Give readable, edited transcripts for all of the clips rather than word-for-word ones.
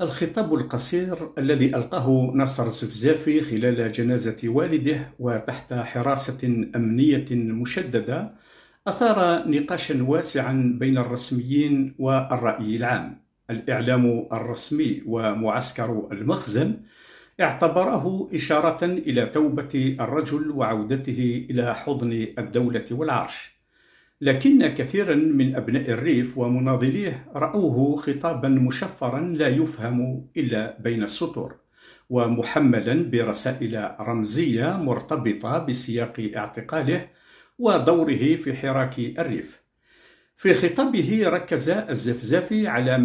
الخطاب القصير الذي ألقاه ناصر الزفزافي خلال جنازة والده وتحت حراسة أمنية مشددة أثار نقاشا واسعا بين الرسميين والرأي العام. الإعلام الرسمي ومعسكر المخزن اعتبره إشارة إلى توبة الرجل وعودته إلى حضن الدولة والعرش، لكن كثيرا من أبناء الريف ومناضليه رأوه خطابا مشفرا لا يفهم إلا بين السطور، ومحملا برسائل رمزية مرتبطة بسياق اعتقاله ودوره في حراك الريف. في خطابه ركز الزفزافي على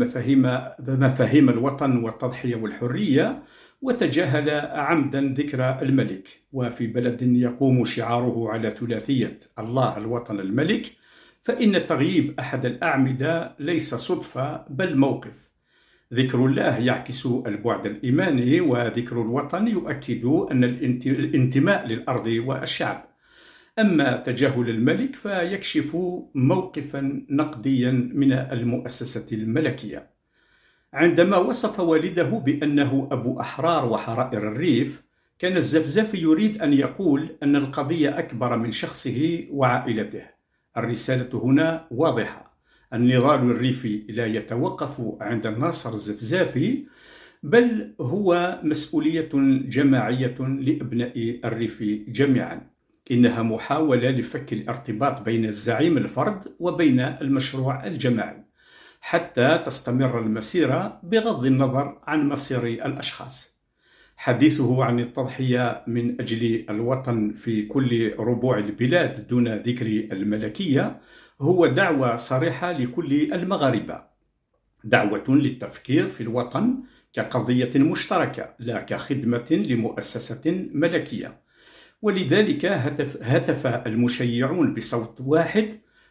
مفاهيم الوطن والتضحية والحرية، وتجاهل عمدا ذكرى الملك. وفي بلد يقوم شعاره على ثلاثية الله الوطن الملك، فإن تغييب أحد الأعمدة ليس صدفة بل موقف. ذكر الله يعكس البعد الإيماني، وذكر الوطن يؤكد أن الانتماء للأرض والشعب. أما تجاهل الملك فيكشف موقفا نقديا من المؤسسة الملكية. عندما وصف والده بأنه أبو أحرار وحرائر الريف، كان الزفزافي يريد أن يقول أن القضية أكبر من شخصه وعائلته. الرسالة هنا واضحة: النضال الريفي لا يتوقف عند الناصر الزفزافي، بل هو مسؤولية جماعية لأبناء الريف جميعا. إنها محاولة لفك الارتباط بين الزعيم الفرد وبين المشروع الجماعي حتى تستمر المسيرة بغض النظر عن مصير الأشخاص. حديثه عن التضحية من أجل الوطن في كل ربوع البلاد دون ذكر الملكية هو دعوة صريحة لكل المغاربة، دعوة للتفكير في الوطن كقضية مشتركة لا كخدمة لمؤسسة ملكية. ولذلك هتف المشيعون بصوت واحد: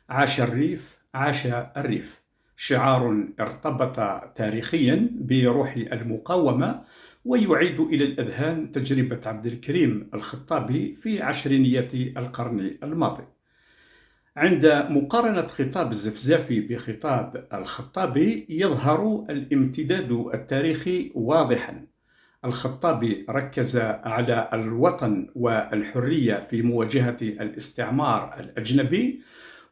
عاش الريف، عاش الريف، شعار ارتبط تاريخيا بروح المقاومة ويعيد إلى الأذهان تجربة عبد الكريم الخطابي في عشرينيات القرن الماضي. عند مقارنة خطاب الزفزافي بخطاب الخطابي يظهر الامتداد التاريخي واضحا. الخطابي ركز على الوطن والحرية في مواجهة الاستعمار الأجنبي،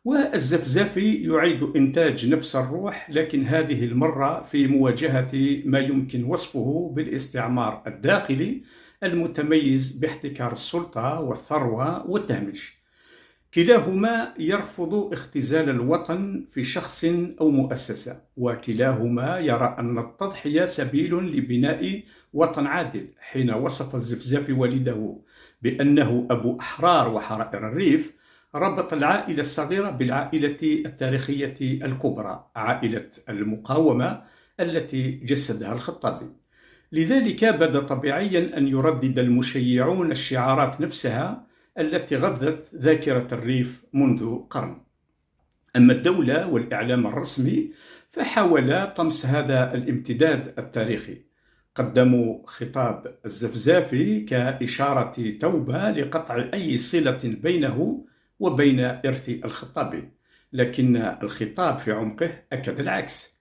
والزفزافي يعيد إنتاج نفس الروح، لكن هذه المرة في مواجهة ما يمكن وصفه بالاستعمار الداخلي المتميز باحتكار السلطة والثروة والتهميش. كلاهما يرفض اختزال الوطن في شخص أو مؤسسة، وكلاهما يرى أن التضحية سبيل لبناء وطن عادل. حين وصف الزفزافي والده بأنه أبو أحرار وحرائر الريف، ربط العائلة الصغيرة بالعائلة التاريخية الكبرى، عائلة المقاومة التي جسدها الخطابي. لذلك بدا طبيعيا أن يردد المشيعون الشعارات نفسها التي غذت ذاكرة الريف منذ قرن. أما الدولة والإعلام الرسمي فحاولا طمس هذا الامتداد التاريخي. قدموا خطاب الزفزافي كإشارة توبة لقطع أي صلة بينه وبين إرث الخطابي، لكن الخطاب في عمقه أكد العكس: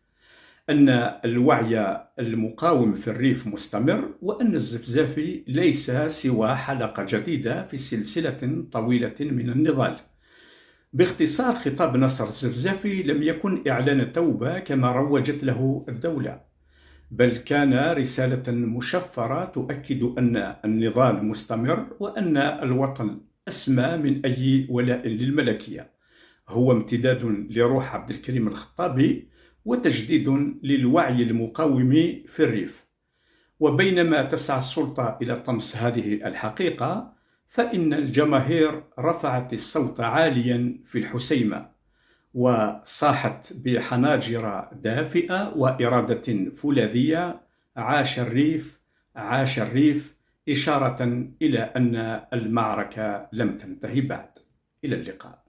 أن الوعي المقاوم في الريف مستمر، وأن الزفزافي ليس سوى حلقة جديدة في سلسلة طويلة من النضال. باختصار، خطاب ناصر الزفزافي لم يكن إعلان توبة كما روجت له الدولة، بل كان رسالة مشفرة تؤكد أن النضال مستمر، وأن الوطن أسمى من أي ولاء للملكية. هو امتداد لروح عبد الكريم الخطابي وتجديد للوعي المقاوم في الريف. وبينما تسعى السلطة إلى طمس هذه الحقيقة، فإن الجماهير رفعت الصوت عاليا في الحسيمة وصاحت بحناجر دافئة وإرادة فولاذية: عاش الريف، عاش الريف، إشارة إلى أن المعركة لم تنتهي بعد. إلى اللقاء.